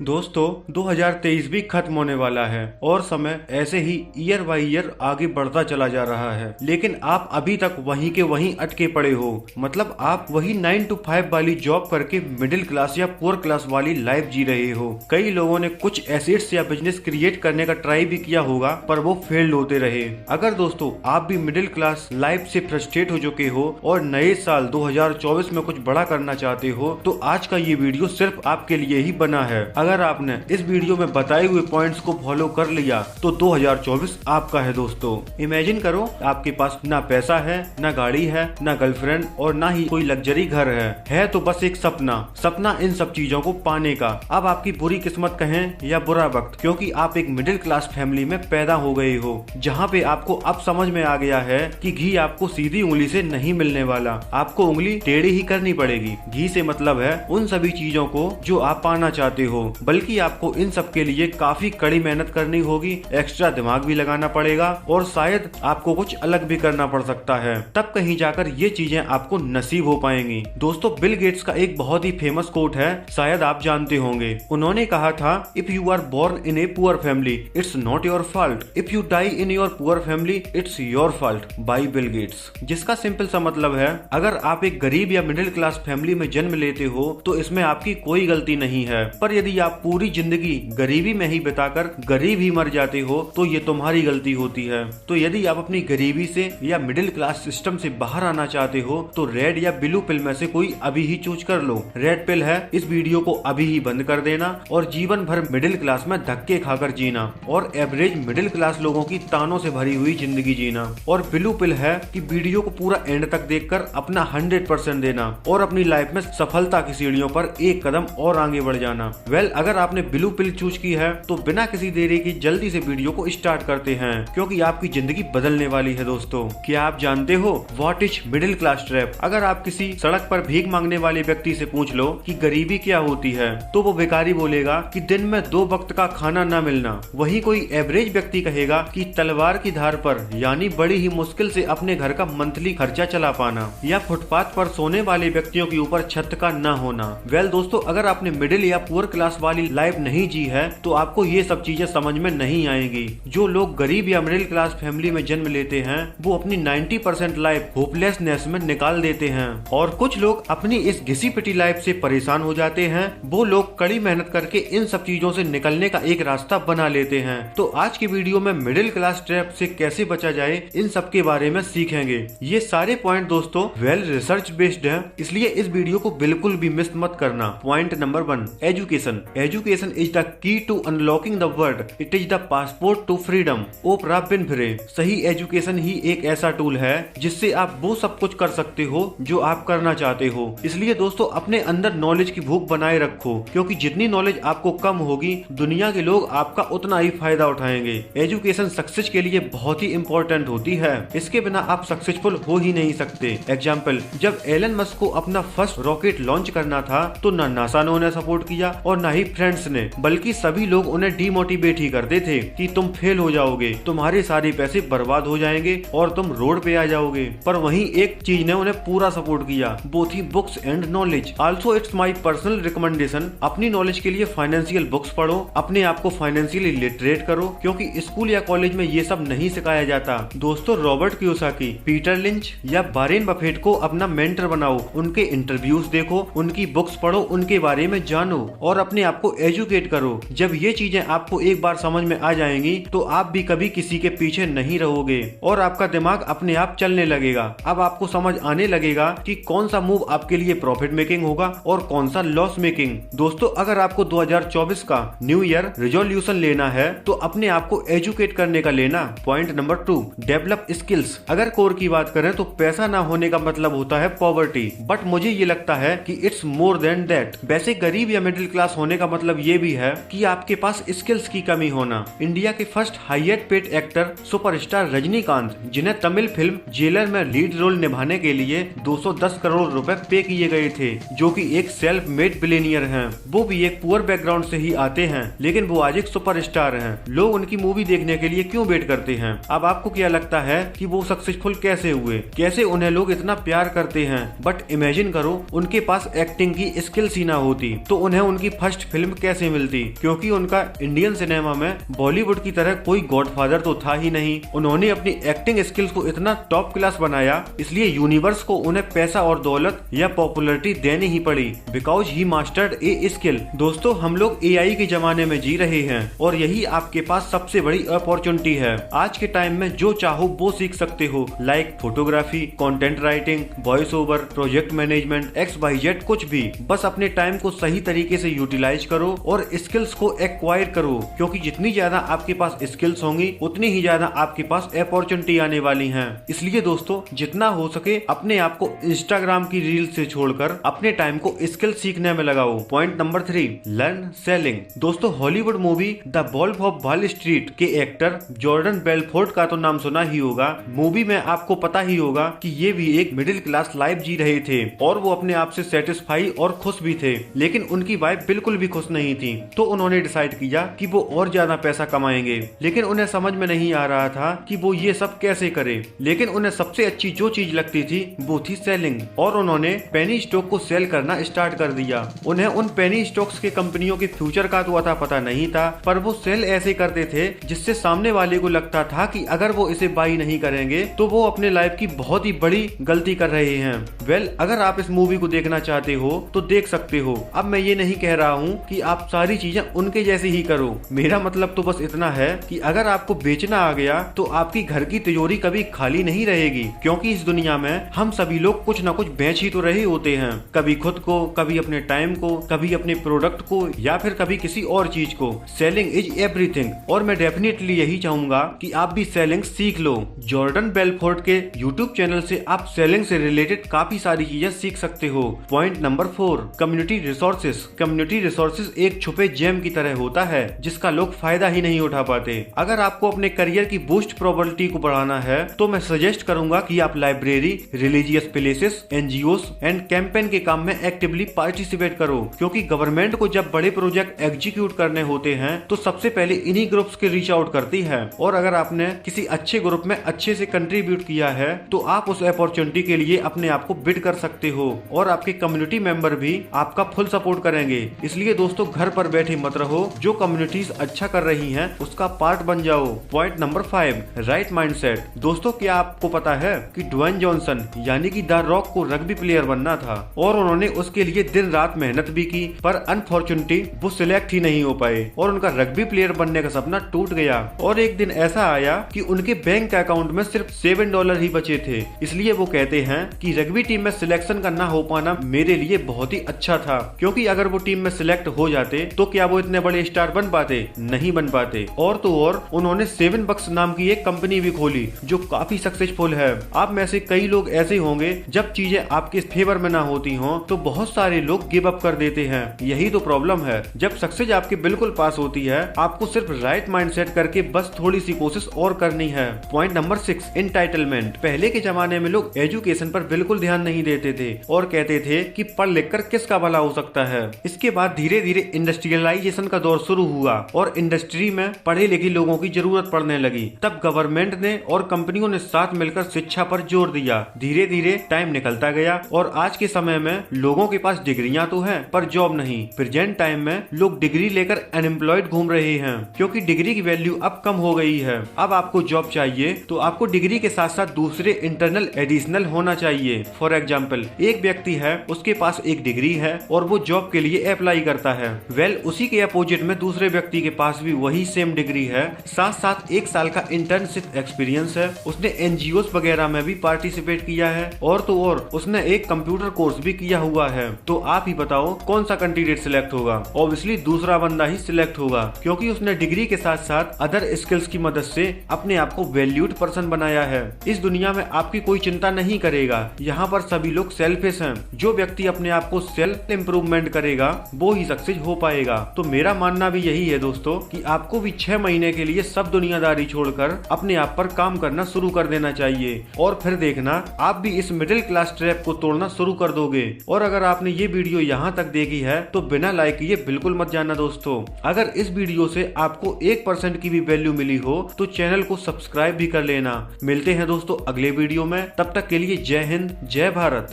दोस्तों 2023 भी खत्म होने वाला है और समय ऐसे ही ईयर बाई ईयर आगे बढ़ता चला जा रहा है, लेकिन आप अभी तक वहीं के वहीं अटके पड़े हो। मतलब आप वही 9 to 5 वाली जॉब करके मिडिल क्लास या पुअर क्लास वाली लाइफ जी रहे हो। कई लोगों ने कुछ एसेट्स या बिजनेस क्रिएट करने का ट्राई भी किया होगा, पर वो फेल्ड होते रहे। अगर दोस्तों आप भी मिडिल क्लास लाइफ से फ्रस्ट्रेट हो चुके हो और नए साल 2024 में कुछ बड़ा करना चाहते हो, तो आज का ये वीडियो सिर्फ आपके लिए ही बना है। अगर आपने इस वीडियो में बताए हुए पॉइंट्स को फॉलो कर लिया तो 2024 आपका है दोस्तों। इमेजिन करो आपके पास ना पैसा है, ना गाड़ी है, ना गर्लफ्रेंड और ना ही कोई लग्जरी घर है तो बस एक सपना इन सब चीजों को पाने का। अब आपकी बुरी किस्मत कहें या बुरा वक्त, क्योंकि आप एक मिडिल क्लास फैमिली में पैदा हो गए हो, जहाँ पे आपको अब समझ में आ गया है कि घी आपको सीधी उंगली से नहीं मिलने वाला, आपको उंगली टेढ़ी ही करनी पड़ेगी। घी से मतलब है उन सभी चीजों को जो आप पाना चाहते हो, बल्कि आपको इन सब के लिए काफी कड़ी मेहनत करनी होगी, एक्स्ट्रा दिमाग भी लगाना पड़ेगा और शायद आपको कुछ अलग भी करना पड़ सकता है। तब कहीं जाकर ये चीजें आपको नसीब हो पाएंगी। दोस्तों बिल गेट्स का एक बहुत ही फेमस कोट है, शायद आप जानते होंगे। उन्होंने कहा था, if you are born in a poor family it's not your fault, if you die in your poor family it's your fault, by Bill Gates. जिसका सिंपल सा मतलब है, अगर आप एक गरीब या मिडिल क्लास फैमिली में जन्म लेते हो तो इसमें आपकी कोई गलती नहीं है, पर यदि आप पूरी जिंदगी गरीबी में ही बिताकर गरीब ही मर जाते हो तो ये तुम्हारी गलती होती है। तो यदि आप अपनी गरीबी से या मिडिल क्लास सिस्टम से बाहर आना चाहते हो तो रेड या ब्लू पिल में से कोई अभी ही चूज कर लो। रेड पिल है इस वीडियो को अभी ही बंद कर देना और जीवन भर मिडिल क्लास में धक्के खाकर जीना और एवरेज मिडिल क्लास लोगों की तानों से भरी हुई जिंदगी जीना। और ब्लू पिल है कि वीडियो को पूरा एंड तक देखकर अपना 100% देना और अपनी लाइफ में सफलता की सीढ़ियों पर एक कदम और आगे बढ़ जाना। अगर आपने ब्लू पिल चूज की है तो बिना किसी देरी की जल्दी से वीडियो को स्टार्ट करते हैं, क्योंकि आपकी जिंदगी बदलने वाली है। दोस्तों क्या आप जानते हो what is middle class trap? अगर आप किसी सड़क पर भीख मांगने वाले व्यक्ति से पूछ लो कि गरीबी क्या होती है तो वो भिखारी बोलेगा कि दिन में 2 वक्त का खाना न मिलना। वही कोई एवरेज व्यक्ति कहेगा कि तलवार की धार पर, यानी बड़ी ही मुश्किल से अपने घर का मंथली खर्चा चला पाना, या फुटपाथ पर सोने वाले व्यक्तियों के ऊपर छत का न होना। दोस्तों अगर आपने मिडिल या पुअर क्लास वाली लाइफ नहीं जी है तो आपको ये सब चीजें समझ में नहीं आएंगी। जो लोग गरीब या मिडिल क्लास फैमिली में जन्म लेते हैं वो अपनी 90% लाइफ होपलेसनेस में निकाल देते हैं, और कुछ लोग अपनी इस घिसी पिटी लाइफ से परेशान हो जाते हैं। वो लोग कड़ी मेहनत करके इन सब चीजों से निकलने का एक रास्ता बना लेते हैं। तो आज की वीडियो में मिडिल क्लास ट्रैप से कैसे बचा जाए इन सब के बारे में सीखेंगे। ये सारे पॉइंट दोस्तों वेल रिसर्च बेस्ड है, इसलिए इस वीडियो को बिल्कुल भी मिस मत करना। Point number 1, education is the key to unlocking the world, it is the passport to freedom. Oprah Winfrey. सही एजुकेशन ही एक ऐसा टूल है जिससे आप वो सब कुछ कर सकते हो जो आप करना चाहते हो। इसलिए दोस्तों अपने अंदर नॉलेज की भूख बनाए रखो, क्योंकि जितनी नॉलेज आपको कम होगी दुनिया के लोग आपका उतना ही फायदा उठाएंगे। एजुकेशन सक्सेस के लिए बहुत ही इम्पोर्टेंट होती है, इसके बिना आप सक्सेसफुल हो ही नहीं सकते। एग्जाम्पल, जब एलन मस्क को अपना फर्स्ट रॉकेट लॉन्च करना था तो न नासा ने उन्हें सपोर्ट किया और न ही फ्रेंड्स ने, बल्कि सभी लोग उन्हें डीमोटिवेट ही करते थे कि तुम फेल हो जाओगे, तुम्हारे सारे पैसे बर्बाद हो जाएंगे और तुम रोड पे आ जाओगे। पर वहीं एक चीज ने उन्हें पूरा सपोर्ट किया, वो थी books and knowledge. Also it's my personal recommendation, अपनी नॉलेज के लिए फाइनेंशियल बुक्स पढ़ो, अपने आप को फाइनेंशियली लिटरेट करो, क्योंकि स्कूल या कॉलेज में ये सब नहीं सिखाया जाता। दोस्तों रॉबर्ट कियोसाकी, पीटर लिंच या वारेन बफेट को अपना मेंटर बनाओ, उनके इंटरव्यूज देखो, उनकी बुक्स पढ़ो, उनके बारे में जानो और अपने आप को एजुकेट करो। जब ये चीजें आपको एक बार समझ में आ जाएंगी तो आप भी कभी किसी के पीछे नहीं रहोगे और आपका दिमाग अपने आप चलने लगेगा। अब आपको समझ आने लगेगा कि कौन सा मूव आपके लिए प्रॉफिट मेकिंग होगा और कौन सा लॉस मेकिंग। दोस्तों अगर आपको 2024 का न्यू ईयर रिजोल्यूशन लेना है तो अपने आप को एजुकेट करने का लेना। Point number 2, develop skills. अगर कोर की बात करें तो पैसा ना होने का मतलब होता है पॉवर्टी, बट मुझे ये लगता है कि इट्स मोर देन दैट। वैसे गरीब या मिडिल क्लास होने का मतलब ये भी है कि आपके पास स्किल्स की कमी होना। इंडिया के first highest paid actor superstar Rajinikanth, जिन्हें तमिल फिल्म जेलर में लीड रोल निभाने के लिए 210 करोड़ रुपए पे किए गए थे, जो कि एक सेल्फ मेड बिलियनियर हैं। वो भी एक पुअर बैकग्राउंड से ही आते हैं, लेकिन वो आज एक सुपरस्टार हैं। लोग उनकी मूवी देखने के लिए क्यों वेट करते हैं? अब आपको क्या लगता है कि वो सक्सेसफुल कैसे हुए, कैसे उन्हें लोग इतना प्यार करते हैं? बट इमेजिन करो उनके पास एक्टिंग की स्किल्स ही ना होती तो उन्हें उनकी फर्स्ट बेस्ट फिल्म कैसे मिलती, क्योंकि उनका इंडियन सिनेमा में बॉलीवुड की तरह कोई गॉडफादर तो था ही नहीं। उन्होंने अपनी एक्टिंग स्किल्स को इतना टॉप क्लास बनाया, इसलिए यूनिवर्स को उन्हें पैसा और दौलत या पॉपुलैरिटी देनी ही पड़ी, because he mastered a skill. दोस्तों, हम लोग AI के जमाने में जी रहे हैं और यही आपके पास सबसे बड़ी अपॉर्चुनिटी है। आज के टाइम में जो चाहो वो सीख सकते हो, like photography, content writing, voice over, project management, XYZ कुछ भी। बस अपने टाइम को सही तरीके से यूटिलाइज करो और स्किल्स को एक्वायर करो, क्योंकि जितनी ज्यादा आपके पास स्किल्स होंगी उतनी ही ज्यादा आपके पास अपॉर्चुनिटी आने वाली हैं। इसलिए दोस्तों, जितना हो सके अपने आप को इंस्टाग्राम की रील से छोड़कर अपने टाइम को स्किल सीखने में लगाओ। Point number 3, learn selling. दोस्तों, Hollywood movie the wolf of Wall Street के एक्टर जॉर्डन बेलफोर्ट का तो नाम सुना ही होगा। मूवी में आपको पता ही होगा कि ये भी एक मिडिल क्लास लाइफ जी रहे थे और वो अपने आप से सेटिस्फाई और खुश भी थे, लेकिन उनकी वाइफ बिल्कुल भी खुश नहीं थी। तो उन्होंने डिसाइड किया कि वो और ज्यादा पैसा कमाएंगे, लेकिन उन्हें समझ में नहीं आ रहा था कि वो ये सब कैसे करे। लेकिन उन्हें सबसे अच्छी जो चीज लगती थी वो थी सेलिंग, और उन्होंने पेनी स्टॉक को सेल करना स्टार्ट कर दिया। उन्हें उन पेनी स्टॉक्स के कंपनियों के फ्यूचर का तो अता पता नहीं था, पर वो सेल ऐसे करते थे जिससे सामने वाले को लगता था कि अगर वो इसे बाई नहीं करेंगे तो वो अपने लाइफ की बहुत ही बड़ी गलती कर रहे हैं। वेल, अगर आप इस मूवी को देखना चाहते हो तो देख सकते हो। अब मैं ये नहीं कह रहा हूँ कि आप सारी चीजें उनके जैसे ही करो, मेरा मतलब तो बस इतना है कि अगर आपको बेचना आ गया तो आपकी घर की तिजोरी कभी खाली नहीं रहेगी, क्योंकि इस दुनिया में हम सभी लोग कुछ न कुछ बेच ही तो रहे होते हैं, कभी खुद को, कभी अपने टाइम को, कभी अपने प्रोडक्ट को, या फिर कभी किसी और चीज को। सेलिंग इज एवरीथिंग, और मैं डेफिनेटली यही चाहूंगा कि आप भी सेलिंग सीख लो। जॉर्डन बेलफोर्ट के यूट्यूब चैनल से आप सेलिंग से रिलेटेड काफी सारी चीजें सीख सकते हो। Point number 4, community resources. Community resources एक छुपे जेम की तरह होता है जिसका लोग फायदा ही नहीं उठा पाते। अगर आपको अपने करियर की बूस्ट प्रोबेबिलिटी को बढ़ाना है तो मैं सजेस्ट करूंगा कि आप library, religious places, NGOs and campaign के काम में एक्टिवली पार्टिसिपेट करो, क्योंकि गवर्नमेंट को जब बड़े प्रोजेक्ट एग्जीक्यूट करने होते हैं तो सबसे पहले इन्हीं ग्रुप्स के रीच आउट करती है। और अगर आपने किसी अच्छे ग्रुप में अच्छे से कंट्रीब्यूट किया है तो आप उस अपॉर्चुनिटी के लिए अपने आप को बिड कर सकते हो, और आपके कम्युनिटी मेंबर भी आपका फुल सपोर्ट करेंगे। इसलिए दोस्तों, घर पर बैठे मत रहो, जो कम्युनिटीज अच्छा कर रही हैं उसका पार्ट बन जाओ। Point number 5, right mindset. दोस्तों, क्या आपको पता है कि ड्वेन जॉनसन यानी कि द रॉक को रग्बी प्लेयर बनना था और उन्होंने उसके लिए दिन रात मेहनत भी की, पर अनफॉर्चुनेटली वो सिलेक्ट ही नहीं हो पाए और उनका रग्बी प्लेयर बनने का सपना टूट गया। और एक दिन ऐसा आया कि उनके बैंक अकाउंट में सिर्फ $7 ही बचे थे। इसलिए वो कहते हैं कि रग्बी टीम में सिलेक्शन का ना हो पाना मेरे लिए बहुत ही अच्छा था, क्योंकि अगर वो टीम में सिलेक्ट हो जाते तो क्या वो इतने बड़े स्टार बन पाते? नहीं बन पाते। और तो और उन्होंने $7 नाम की एक कंपनी भी खोली जो काफी सक्सेसफुल है। आप में से कई लोग ऐसे होंगे, जब चीजें आपके फेवर में ना होती हों तो बहुत सारे लोग गिव अप कर देते हैं। यही तो प्रॉब्लम है। जब सक्सेस आपके बिल्कुल पास होती है, आपको सिर्फ राइट माइंडसेट करके बस थोड़ी सी कोशिश और करनी है। Point number 6, entitlement. पहले के जमाने में लोग एजुकेशन पर बिल्कुल ध्यान नहीं देते थे और कहते थे कि पढ़ लिख कर किसका भला हो सकता है। इसके बाद धीरे धीरे इंडस्ट्रियलाइजेशन का दौर शुरू हुआ और इंडस्ट्री में पढ़े लिखे लोगों की जरूरत पड़ने लगी। तब गवर्नमेंट ने और कंपनियों ने साथ मिलकर शिक्षा पर जोर दिया। धीरे धीरे टाइम निकलता गया और आज के समय में लोगों के पास डिग्रियां तो हैं पर जॉब नहीं। प्रेजेंट टाइम में लोग डिग्री लेकर अनएम्प्लॉयड घूम रहे हैं, क्योंकि डिग्री की वैल्यू अब कम हो गई है। अब आपको जॉब चाहिए तो आपको डिग्री के साथ साथ दूसरे इंटरनल एडिशनल होना चाहिए। फॉर एग्जाम्पल, एक व्यक्ति है, उसके पास एक डिग्री है और वो जॉब के लिए अप्लाई करता है। वेल, उसी के अपोजिट में दूसरे व्यक्ति के पास भी वही सेम डिग्री है, साथ साथ 1 साल का इंटर्नशिप एक्सपीरियंस है, उसने NGOs वगैरह में भी पार्टिसिपेट किया है और तो और उसने एक कंप्यूटर कोर्स भी किया हुआ है। तो आप ही बताओ कौन सा कैंडिडेट सिलेक्ट होगा? ऑब्वियसली दूसरा बंदा ही सिलेक्ट होगा, क्योंकि उसने डिग्री के साथ साथ अदर स्किल्स की मदद से अपने आप को वैल्यूड पर्सन बनाया है। इस दुनिया में आपकी कोई चिंता नहीं करेगा, यहाँ पर सभी लोग सेल्फिश हैं। जो व्यक्ति अपने आप को सेल्फ इम्प्रूवमेंट करेगा वो ही सक्सेस हो पाएगा। तो मेरा मानना भी यही है दोस्तों कि आपको भी 6 महीने के लिए सब दुनियादारी छोड़कर अपने आप पर काम करना शुरू कर देना चाहिए, और फिर देखना आप भी इस मिडिल क्लास ट्रैप को तोड़ना शुरू कर दोगे। और अगर आपने ये वीडियो यहाँ तक देखी है तो बिना लाइक किए बिल्कुल मत जाना दोस्तों। अगर इस वीडियो से आपको 1% की भी वैल्यू मिली हो तो चैनल को सब्सक्राइब भी कर लेना। मिलते हैं दोस्तों अगले वीडियो में, तब तक के लिए जय हिंद, जय भारत।